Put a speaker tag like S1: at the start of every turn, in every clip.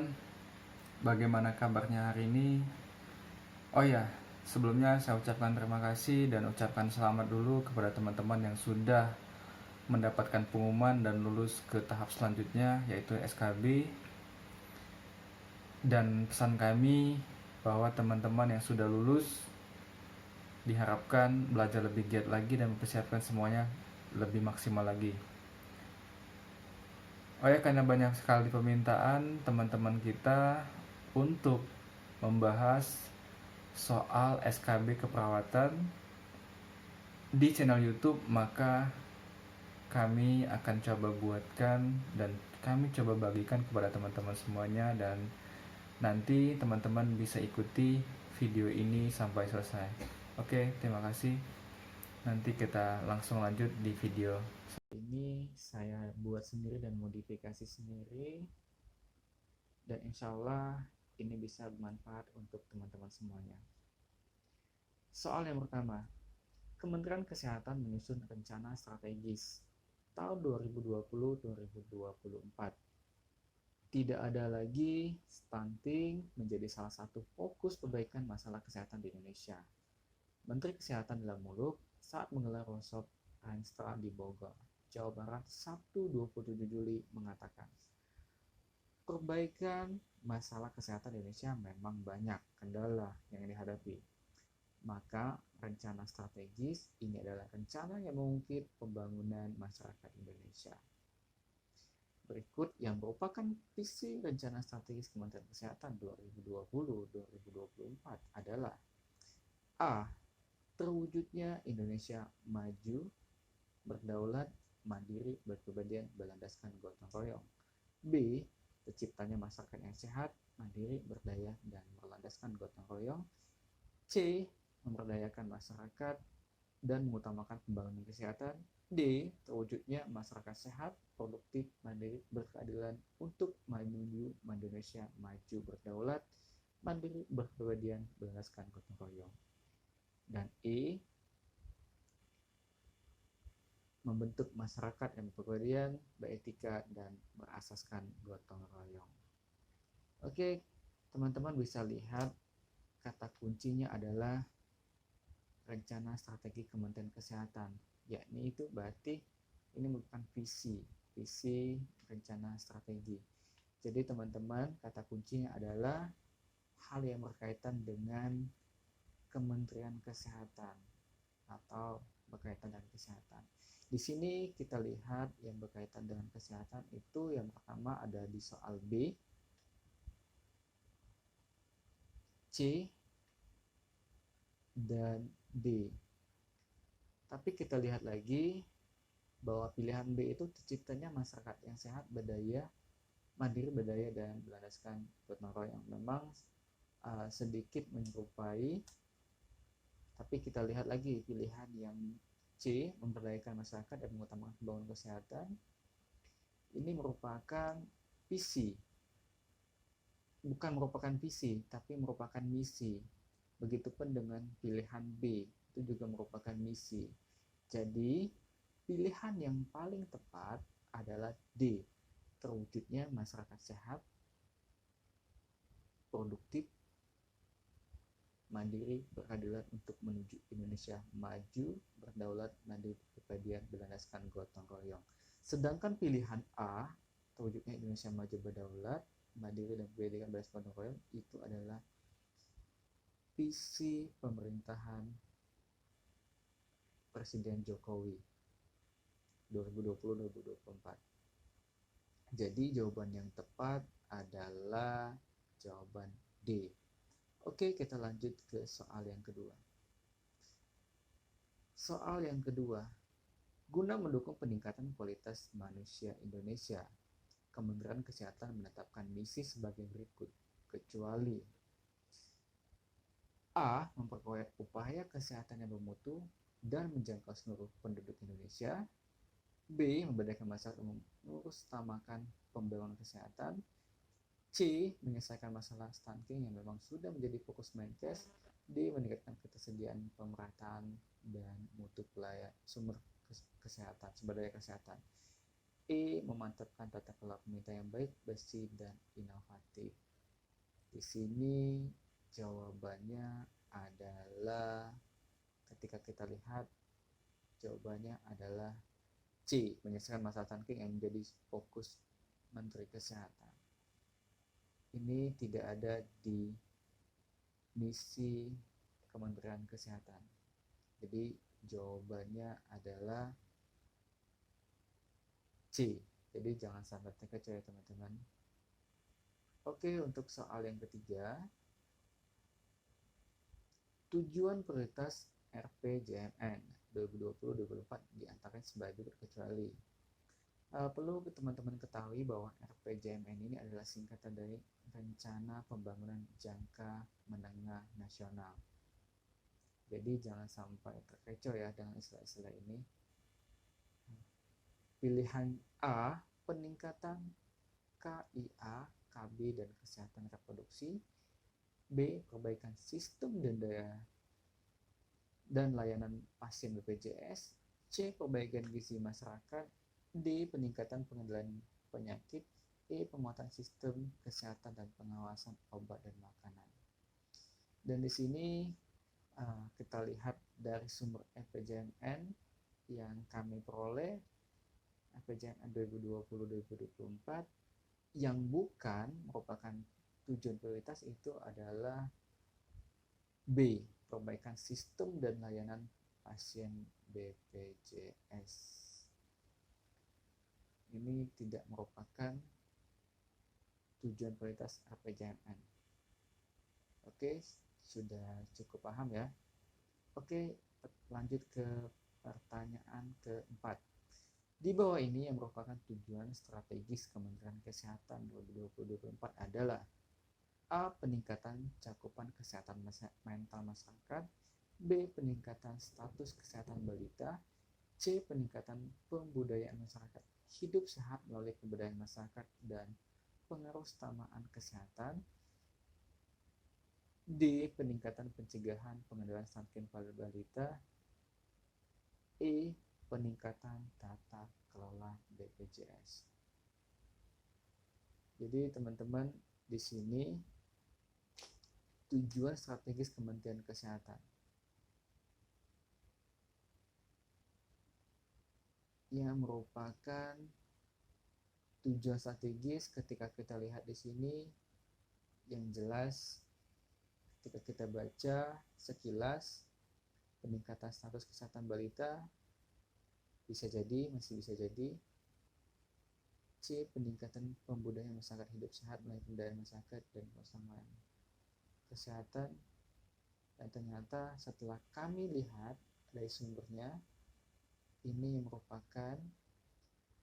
S1: teman-teman, bagaimana kabarnya hari ini? Oh ya, sebelumnya saya ucapkan terima kasih dan ucapkan selamat dulu kepada teman-teman yang sudah mendapatkan pengumuman dan lulus ke tahap selanjutnya, yaitu SKB. Dan pesan kami bahwa teman-teman yang sudah lulus diharapkan belajar lebih giat lagi dan mempersiapkan semuanya lebih maksimal lagi. Oh ya, karena banyak sekali permintaan teman-teman kita untuk membahas soal SKB keperawatan di channel YouTube, maka kami akan coba buatkan dan kami coba bagikan kepada teman-teman semuanya, dan nanti teman-teman bisa ikuti video ini sampai selesai. Oke, terima kasih. Nanti kita langsung lanjut di video. Ini saya buat sendiri dan modifikasi sendiri, dan insya Allah ini bisa bermanfaat untuk teman-teman semuanya. Soal yang pertama, Kementerian Kesehatan menyusun rencana strategis tahun 2020-2024. Tidak ada lagi stunting menjadi salah satu fokus perbaikan masalah kesehatan di Indonesia. Menteri Kesehatan Dalam Muluk saat menggelar workshop Renstra di Bogor, Jawa Barat, Sabtu 27 Juli mengatakan, perbaikan masalah kesehatan di Indonesia memang banyak kendala yang dihadapi. Maka rencana strategis ini adalah rencana yang mengungkit pembangunan masyarakat Indonesia. Berikut yang merupakan visi rencana strategis Kementerian Kesehatan 2020-2024 adalah: A. Terwujudnya Indonesia maju, berdaulat, mandiri, berkepribadian, berlandaskan gotong royong. B. Terciptanya masyarakat yang sehat, mandiri, berdaya, dan berlandaskan gotong royong. C. Memberdayakan masyarakat dan mengutamakan pembangunan kesehatan. D. Terwujudnya masyarakat sehat, produktif, mandiri, berkeadilan untuk menuju Indonesia maju, berdaulat, mandiri, berkepribadian, berlandaskan gotong royong. Dan E. Membentuk masyarakat yang berkepribadian, beretika, dan berasaskan gotong royong. Oke, teman-teman bisa lihat kata kuncinya adalah rencana strategi Kementerian Kesehatan, yakni itu berarti ini merupakan visi rencana strategi. Jadi teman-teman, kata kuncinya adalah hal yang berkaitan dengan Kementerian Kesehatan atau berkaitan dengan kesehatan. Di sini kita lihat yang berkaitan dengan kesehatan itu yang pertama ada di soal B, C, dan D. Tapi kita lihat lagi bahwa pilihan B itu terciptanya masyarakat yang sehat, berdaya, mandiri, berdaya, dan berlandaskan gotong royong. Memang sedikit menyerupai, tapi kita lihat lagi pilihan yang C, memberdayakan masyarakat dan mengutamakan pembangunan kesehatan. Ini merupakan visi, bukan merupakan visi, tapi merupakan misi. Begitupun dengan pilihan B, itu juga merupakan misi. Jadi pilihan yang paling tepat adalah D, terwujudnya masyarakat sehat, produktif, mandiri, berkeadilan untuk menuju Indonesia maju, berdaulat, mandiri, berkepribadian, berlandaskan gotong royong. Sedangkan pilihan A, terwujudnya Indonesia maju, berdaulat, mandiri, dan berkepribadian, berlandaskan gotong royong, itu adalah visi pemerintahan Presiden Jokowi 2020-2024. Jadi jawaban yang tepat adalah jawaban D. Oke, kita lanjut ke soal yang kedua. Soal yang kedua, guna mendukung peningkatan kualitas manusia Indonesia, Kementerian Kesehatan menetapkan misi sebagai berikut, kecuali A. Memperkuat upaya kesehatan yang bermutu dan menjangkau seluruh penduduk Indonesia. B. Memberdayakan masyarakat mengutamakan pembangunan kesehatan. C. Menyelesaikan masalah stunting yang memang sudah menjadi fokus Menkes. D. Meningkatkan ketersediaan pemerataan dan mutu pelayanan sumber kesehatan, sumber daya kesehatan. E. Memantapkan tata kelola pemerintah yang baik, bersih, dan inovatif.
S2: aktif. Di sini jawabannya adalah, ketika kita lihat, jawabannya adalah C, menyelesaikan masalah stunting yang menjadi fokus Menteri Kesehatan. Ini tidak ada di misi Kementerian Kesehatan. Jadi jawabannya adalah C. Jadi jangan sampai terkecoh ya teman-teman. Oke, untuk soal yang ketiga, tujuan prioritas RPJMN 2020-2024 diantaranya sebagai berkecuali. Perlu teman-teman ketahui bahwa RPJMN ini adalah singkatan dari Rencana Pembangunan Jangka Menengah Nasional. Jadi jangan sampai terkecoh ya dengan istilah-istilah ini. Pilihan A, peningkatan KIA, KB, dan kesehatan reproduksi. B, perbaikan sistem dan daya dan layanan pasien BPJS. C, perbaikan gizi masyarakat. D, peningkatan pengendalian penyakit. E, penguatan sistem kesehatan dan pengawasan obat dan makanan. Dan di sini kita lihat dari sumber RPJMN yang kami peroleh, RPJMN 2020-2024, yang bukan merupakan tujuan prioritas itu adalah B, perbaikan sistem dan layanan pasien BPJS. Ini tidak merupakan tujuan prioritas RPJMN. Oke, sudah cukup paham ya. Oke, lanjut ke pertanyaan keempat. Di bawah ini yang merupakan tujuan strategis Kementerian Kesehatan 2020-2024 adalah A, peningkatan cakupan kesehatan mental masyarakat. B, peningkatan status kesehatan balita. C, peningkatan pembudayaan masyarakat hidup sehat melalui kebudayaan masyarakat dan pengerusutamaan kesehatan. D, peningkatan pencegahan pengendalian stunting pada balita. E, peningkatan tata kelola BPJS. Jadi teman-teman, di sini tujuan strategis Kementerian Kesehatan yang merupakan tujuan strategis. Ketika kita lihat di sini, yang jelas ketika kita baca sekilas, peningkatan status kesehatan balita masih bisa jadi. C, peningkatan pembudayaan masyarakat hidup sehat melalui pemberdayaan masyarakat dan persamaan kesehatan. Dan ternyata setelah kami lihat dari sumbernya, ini merupakan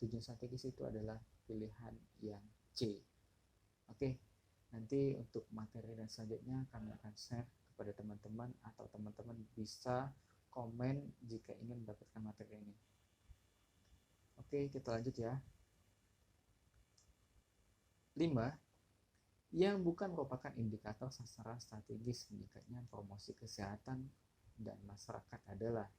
S2: tujuan strategis itu adalah pilihan yang C. Oke, nanti untuk materi dan selanjutnya kami akan share kepada teman-teman, atau teman-teman bisa komen jika ingin mendapatkan materi ini. Oke, kita lanjut ya. 5. Yang bukan merupakan indikator sasaran strategis meningkatnya promosi kesehatan dan masyarakat adalah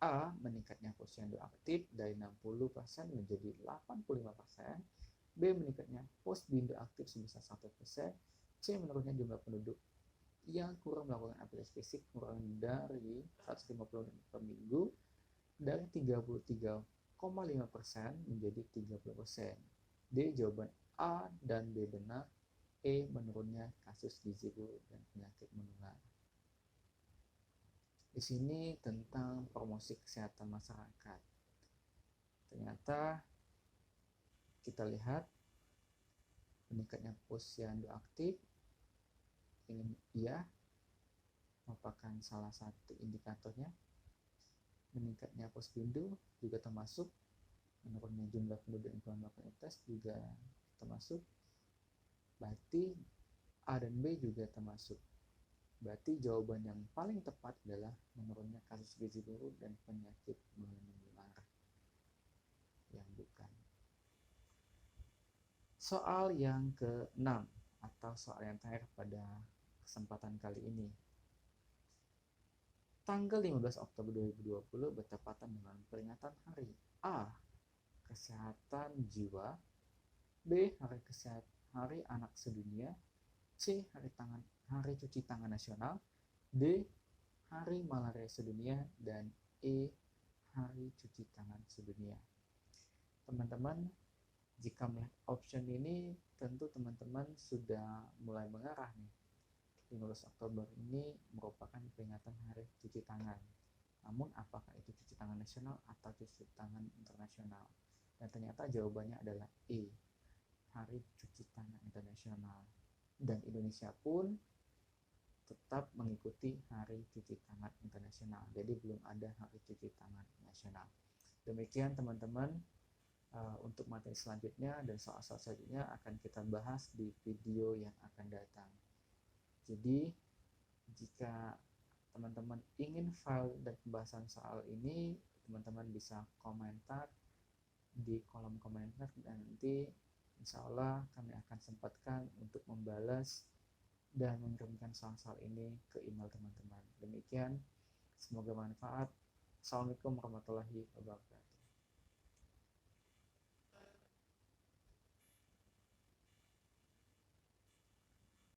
S2: A, meningkatnya posyandu aktif dari 60% menjadi 85%. B, meningkatnya posbindu aktif sebesar 1%. C, menurunnya jumlah penduduk yang kurang melakukan aktivitas fisik kurang dari 150 per minggu dari 33,5% menjadi 30%. D, jawaban A dan B benar. E, menurunnya kasus gizi buruk dan penyakit menular. Di sini tentang promosi kesehatan masyarakat. Ternyata kita lihat meningkatnya posyandu aktif ini merupakan salah satu indikatornya. Meningkatnya posbindu juga termasuk. Menurunnya jumlah penduduk yang kurang melakukan tes juga termasuk. Berarti A dan B juga termasuk. Berarti jawaban yang paling tepat adalah menurunnya kasus gizi buruk dan penyakit menular. Yang bukan. Soal yang ke-6 atau soal yang terakhir pada kesempatan kali ini. Tanggal 15 Oktober 2020 bertepatan dengan peringatan hari A, Kesehatan Jiwa. B, Hari Anak Sedunia, C. Hari Cuci Tangan Nasional, D. Hari Malaria Sedunia, dan E. Hari Cuci Tangan Sedunia. Teman-teman, jika melihat option ini, tentu teman-teman sudah mulai mengarah nih. 15 Oktober ini merupakan peringatan Hari Cuci Tangan. Namun apakah itu cuci tangan nasional atau cuci tangan internasional? Dan ternyata jawabannya adalah E, Hari Cuci Tangan Internasional. Dan Indonesia pun tetap mengikuti Hari Cuci Tangan Internasional. Jadi belum ada Hari Cuci Tangan Nasional. Demikian teman-teman, untuk materi selanjutnya dan soal-soal selanjutnya akan kita bahas di video yang akan datang. Jadi jika teman-teman ingin file dan pembahasan soal ini, teman-teman bisa komentar di kolom komentar, dan nanti insya Allah kami akan sempatkan untuk membalas dan mengirimkan soal-soal ini ke email teman-teman. Demikian, semoga bermanfaat. Assalamualaikum warahmatullahi wabarakatuh.